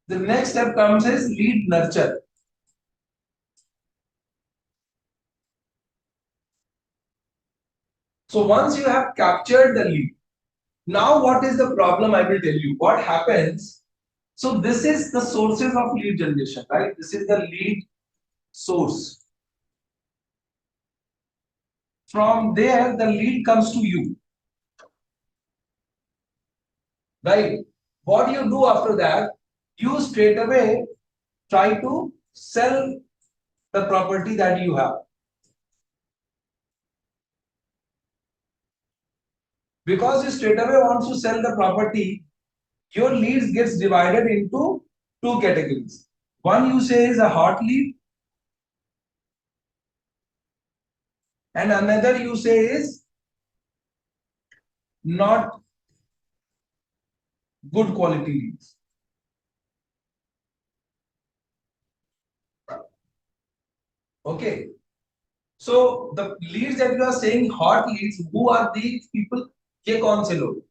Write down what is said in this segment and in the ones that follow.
The next step comes as lead nurture. So once you have captured the lead, now what is the problem? I will tell you what happens. So this is the sources of lead generation, right? This is the lead source. From there, the lead comes to you, right? What you do after that, you straight away try to sell the property that you have. Because you straight away wants to sell the property, your leads gets divided into two categories. One you say is a hot lead, and another you say is not good quality leads. Okay. So the leads that you are saying hot leads, who are these people? ये कौन से लोग?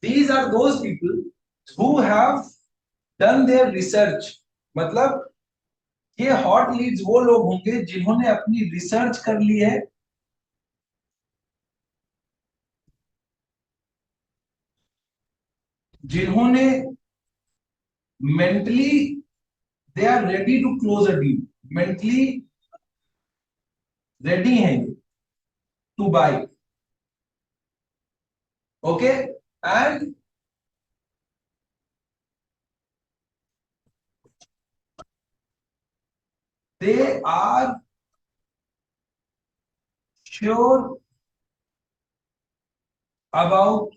These are those people who have done their research. मतलब ये hot leads वो लोग होंगे जिन्होंने अपनी रिसर्च कर ली है, जिन्होंने mentally they are ready to close a deal, mentally ready हैं to buy. Okay, and they are sure about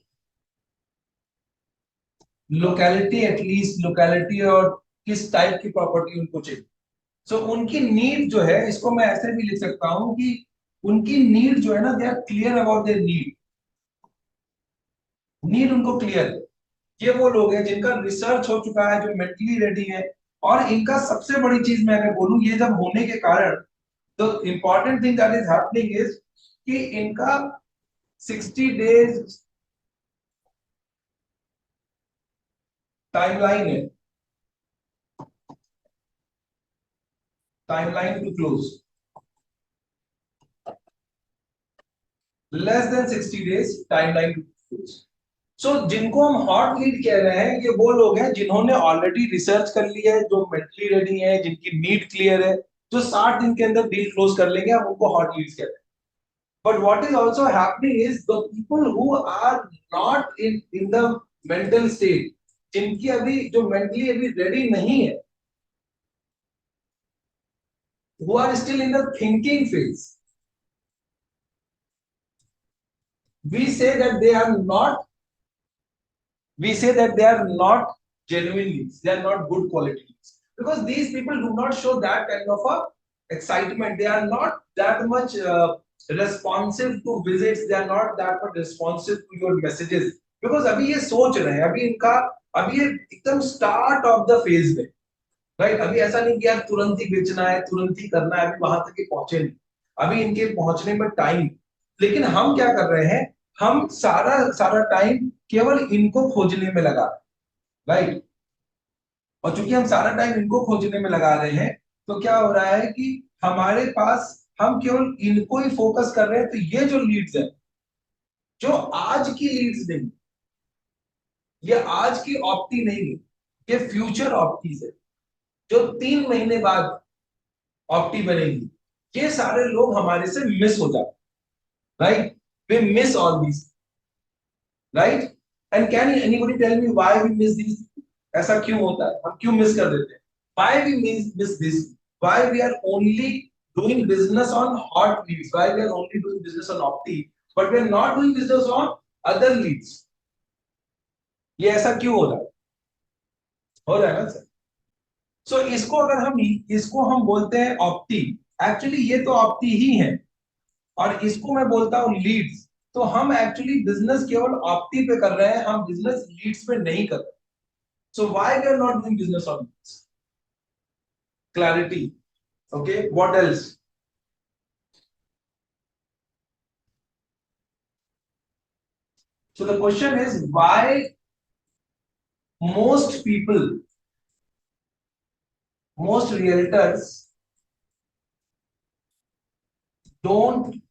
locality, at least locality और किस टाइप की प्रॉपर्टी उनको चाहिए. सो उनकी नीड जो है, इसको मैं ऐसे भी लिख सकता हूं कि उनकी नीड जो है ना, they are clear about their need. Need उनको क्लियर है. ये वो लोग हैं जिनका रिसर्च हो चुका है, जो मेंटली रेडी है. और इनका सबसे बड़ी चीज मैं अगर बोलूं, ये जब होने के कारण the important thing that is happening is कि इनका 60 डेज टाइमलाइन है, timeline to close. Less than 60 days timeline to close. So जिनको हम हॉट लीड कह रहे हैं, ये वो लोग हैं जिन्होंने ऑलरेडी रिसर्च कर लिया है, जो मेंटली रेडी है, जिनकी नीड क्लियर है, जो 60 दिन के अंदर डील क्लोज कर लेंगे, हम उनको हॉट लीड्स कहते हैं. But what is also happening is the people who are not in the mental state, जिनकी अभी जो मेंटली अभी रेडी नहीं है, who are still in the thinking phase, we say that they are not we say that they are not genuine leads, they are not good quality leads, because these people do not show that kind of a excitement, they are not that much responsive to visits, they are not that much responsive to your messages. Because अभी ये सोच रहे हैं, अभी ये एकदम start of the phase में, right. अभी ऐसा नहीं कि यार तुरंत ही बेचना है, तुरंत ही करना है, अभी वहां तक ही पहुंचे नहीं, अभी इनके पहुंचने में टाइम. लेकिन हम क्या कर रहे हैं, हम सारा सारा टाइम केवल इनको खोजने में लगा, राइट. और चूंकि हम सारा टाइम इनको खोजने में लगा रहे हैं, तो क्या हो रहा है कि हमारे पास हम केवल इनको ही फोकस कर रहे हैं. तो ये जो लीड्स है, जो आज की लीड्स नहीं, ये आज की ऑप्टी नहीं है, ये फ्यूचर ऑप्टीज है, जो 3 महीने बाद ऑप्टी बनेगी, ये सारे लोग हमारे से मिस हो जाते हैं, right. We miss all these, right. And can anybody tell me why we miss these? ऐसा क्यों होता है, हम क्यों मिस कर देते हैं? Why we miss this? Why we are only doing business on hot leads? Why we are only doing business on opti, but we are not doing business on other leads? ये ऐसा क्यों हो रहा है? हो रहा है ना सर? सो इसको हम बोलते हैं ऑप्टी. एक्चुअली ये तो ऑप्टी ही है, और इसको मैं बोलता हूं लीड्स. तो हम एक्चुअली बिजनेस केवल ऑप्टी पे कर रहे हैं, हम बिजनेस लीड्स पे नहीं कर रहे. So why we are not doing business on leads? Clarity. Okay, what else? So the question is why most people most realtors don't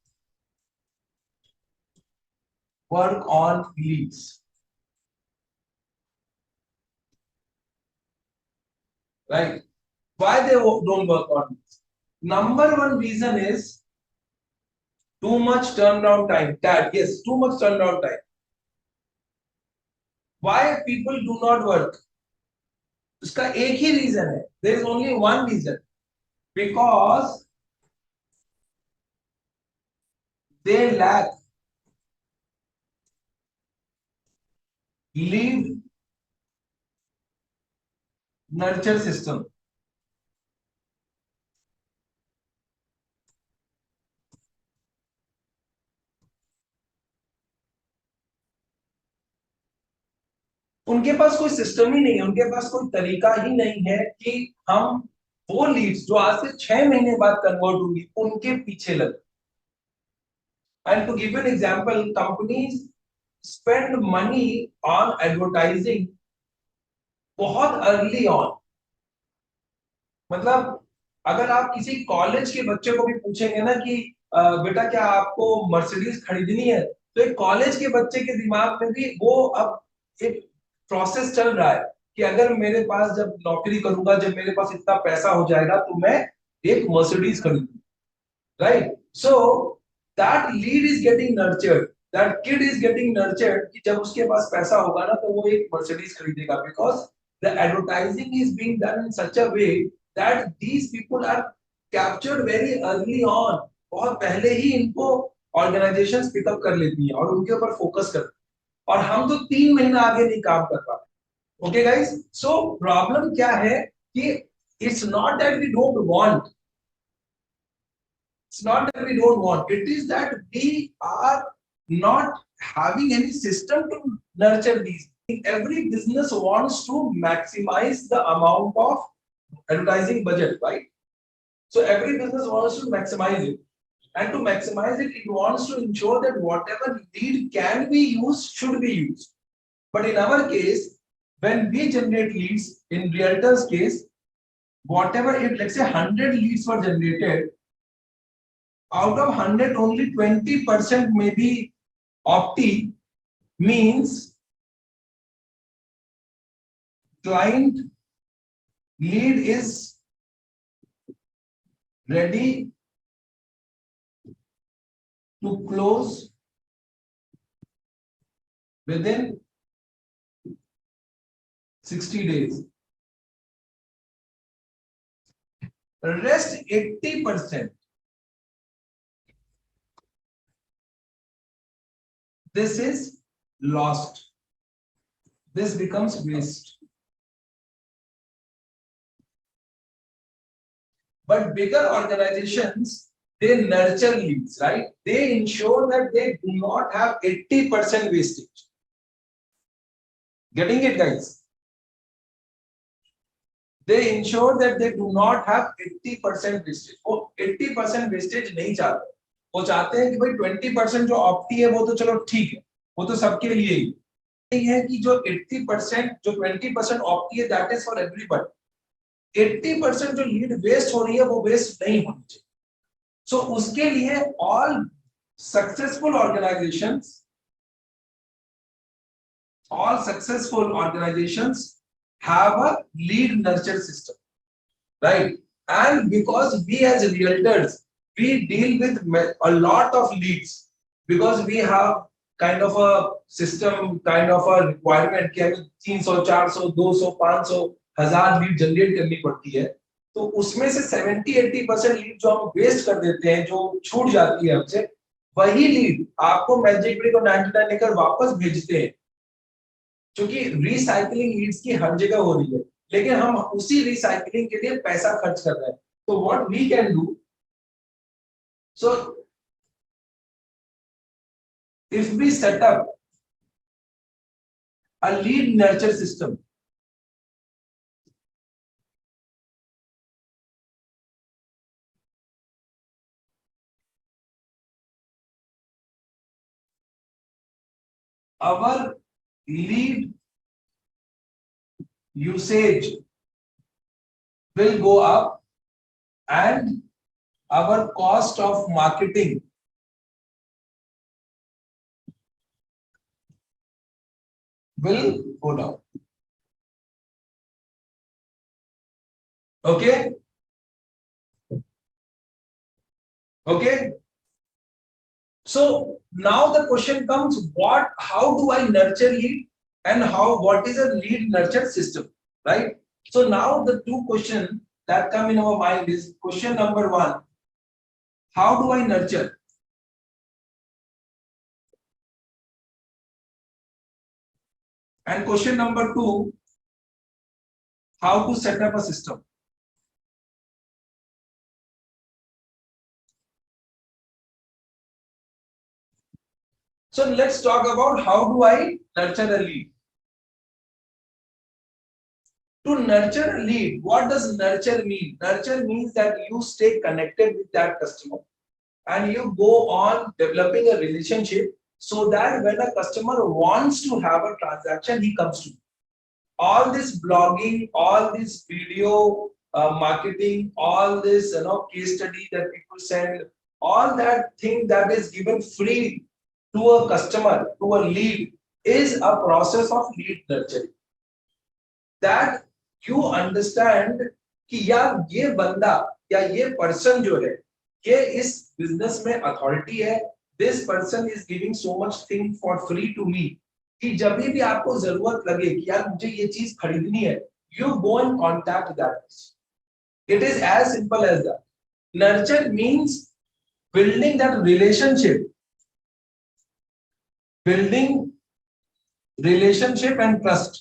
work on leads, right? Why they don't work on leads? Number one reason is too much turnaround time. That yes, too much turnaround time. Why people do not work? उसका एक ही reason है. There is only one reason. Because they lack lead nurture system. उनके पास कोई system ही नहीं है, उनके पास कोई तरीका ही नहीं है कि हम वो लीड्स जो आज से 6 महीने बाद कन्वर्ट होंगी उनके पीछे लगे. And to give you an example, companies spend money on advertising बहुत अर्ली ऑन. मतलब अगर आप किसी कॉलेज के बच्चे को भी पूछेंगे ना कि बेटा क्या आपको मर्सिडीज खरीदनी है, तो एक कॉलेज के बच्चे के दिमाग में भी वो अब एक प्रोसेस चल रहा है कि अगर मेरे पास जब नौकरी करूंगा, जब मेरे पास इतना पैसा हो जाएगा तो मैं एक मर्सिडीज खरीदूंगा, right? So that lead is getting nurtured, that kid is getting nurtured कि जब उसके पास पैसा होगा ना तो वो एक मर्सिडीज खरीदेगा, because the advertising is being done in such a way that these people are captured very early on. बहुत पहले ही इनको ऑर्गेनाइजेशंस पिकअप कर लेती हैं और उनके ऊपर फोकस करती हैं, और हम तो 3 महीना आगे नहीं काम कर पाते. ओके गाइस, सो प्रॉब्लम क्या है कि it's not that we don't want, it's not that we don't want, it is that we are not having any system to nurture these. Every business wants to maximize the amount of advertising budget, right? So every business wants to maximize it, and to maximize it, it wants to ensure that whatever lead can be used should be used. But in our case, when we generate leads, in realtors case, whatever it, let's say 100 leads were generated, out of 100 only 20% may be opti, means client lead is ready to close within 60 days. Rest 80%, this is lost, this becomes waste. But bigger organizations, they nurture leads, right? They ensure that they do not have 80% wastage. Getting it, guys? They ensure that they do not have 80% wastage. वो 80% wastage नहीं चाहते, वो चाहते हैं कि भाई 20% जो ऑप्टी है वो तो चलो ठीक है, वो तो सबके लिए ही नहीं है कि जो 80% जो 20% ऑप्टी है दैट इज फॉर एवरीबॉडी. 80% जो लीड वेस्ट हो रही है वो वेस्ट नहीं होनी चाहिए. सो उसके लिए all successful organisations, all successful organizations have a lead nurture system, right? And because we as realtors, we deal with a lot of leads, because we have kind of a system, kind of a requirement कि हमें 300 400 200 500 1000 lead generate करनी पड़ती है. तो उसमें से 70-80% lead जो हम वेस्ट कर देते हैं, जो छूट जाती है हमसे, वही लीड आपको मैजिक ब्रिक और 99 लेकर वापस भेजते हैं, क्योंकि रिसाइकलिंग लीड्स की हर जगह हो रही है, लेकिन हम उसी रिसाइकलिंग के लिए पैसा खर्च कर रहे हैं. तो what we can do, so if we set up a lead nurture system, our lead usage will go up and our cost of marketing will go down. Okay? Okay? So now the question comes, how do I nurture lead and what is a lead nurture system, right? So now the two questions that come in our mind is question number one, how do I nurture? And question number two, how to set up a system. So let's talk about how do I nurture a lead. To nurture a lead, what does nurture mean? Nurture means that you stay connected with that customer and you go on developing a relationship so that when a customer wants to have a transaction, he comes to you. All this blogging, all this video marketing, all this case study that people send, all that thing that is given free to a customer, to a lead, is a process of lead nurturing. That you understand कि यार ये बंदा या ये person जो है ये इस बिजनेस में अथॉरिटी है, this person is giving so much thing for free to me, कि जब भी आपको जरूरत लगे कि यार मुझे ये चीज खरीदनी है, you go and contact that person. It is as simple as that. Nurture means building that relationship, building relationship and trust.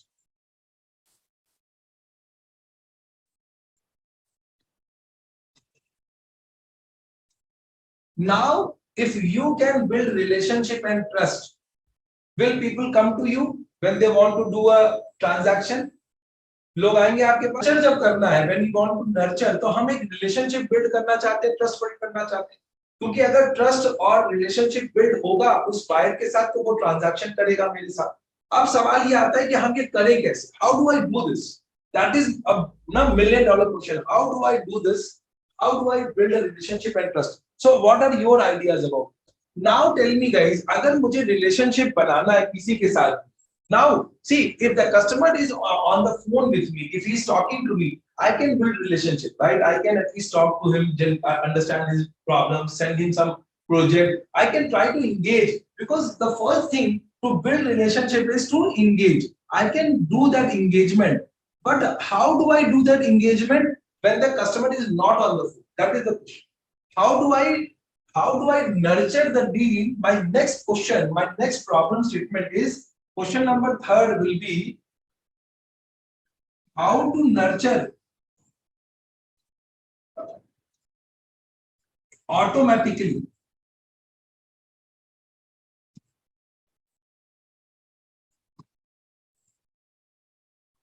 Now, if you can build relationship and trust, will people come to you when they want to do a transaction? लोग आएंगे आपके पास. जब करना है, when we want to nurture, तो हम एक relationship build करना चाहते हैं, trust build करना चाहते हैं. क्योंकि अगर ट्रस्ट और रिलेशनशिप बिल्ड होगा उस बायर के साथ तो वो ट्रांजैक्शन करेगा मेरे साथ. अब सवाल ये आता है कि हम ये करें कैसे? How do I do this? That is a million dollar question. How do I do this? How do I build a relationship and trust? So what are your ideas about? Now tell me guys, अगर मुझे relationship बनाना है किसी के साथ, now see, if the customer is on the phone with me, if he's talking to me, I can build relationship, right? I can at least talk to him, understand his problems, send him some project. I can try to engage, because the first thing to build relationship is to engage. I can do that engagement, but how do I do that engagement when the customer is not on the phone? That is the question. How do I nurture the deal? My next question, my next problem statement is, question number third will be how to nurture automatically.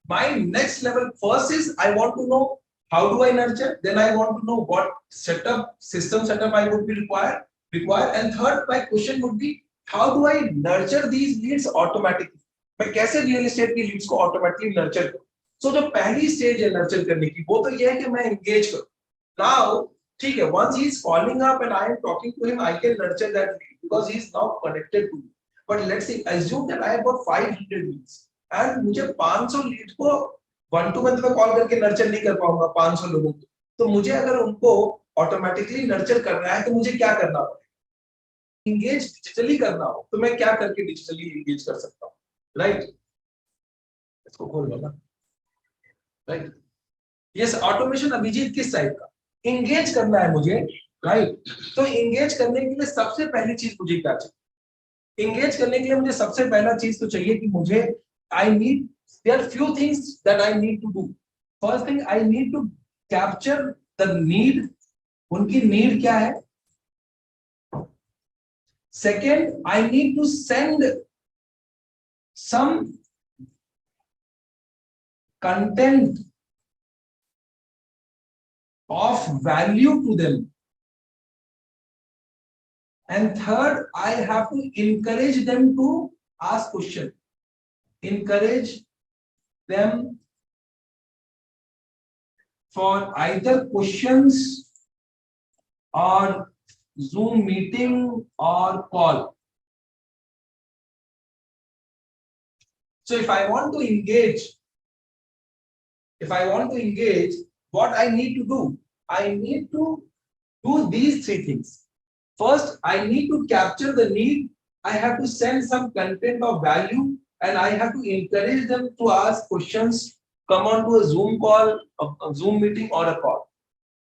My next level, first is I want to know how do I nurture, then I want to know what system setup I would be require, and third my question would be how do I nurture these leads automatically. मैं कैसे real estate की Leeds को automatically nurture करूं? सो जो पहली stage है nurture करने की, वो तो ये है कि मैं एंगेज करूं. नाउ ठीक है, once he is calling up and I am talking to him, I can nurture that lead because he is now connected to me. But let's say assume that I have got 500 leads and मुझे 500 lead को one two one में call करके nurture नहीं कर पाऊंगा 500 लोगों को. तो मुझे अगर उनको ऑटोमेटिकली नर्चर करना है तो मुझे क्या करना पड़ेगा? इंगेज डिजिटली करना हो तो मैं क्या करके डिजिटली इंगेज कर सकता हूँ, राइट? इसको खोल लो ना, राइट? यस, ऑटोमेशन अभिजीत किस टाइप का इंगेज करना है मुझे, राइट? तो इंगेज करने के लिए सबसे पहली चीज मुझे क्या चाहिए? इंगेज करने के लिए मुझे सबसे पहला चीज तो चाहिए कि मुझे I need, there are few things that I need to do. First thing, I need to capture the need. उनकी नीड क्या है? Second, I need to send some content of value to them, and third, I have to encourage them to ask question, encourage them for either questions or Zoom meeting or call. So if I want to engage, what I need to do? I need to do these three things. First, I need to capture the need. I have to send some content of value, and I have to encourage them to ask questions, come on to a Zoom call, a Zoom meeting or a call.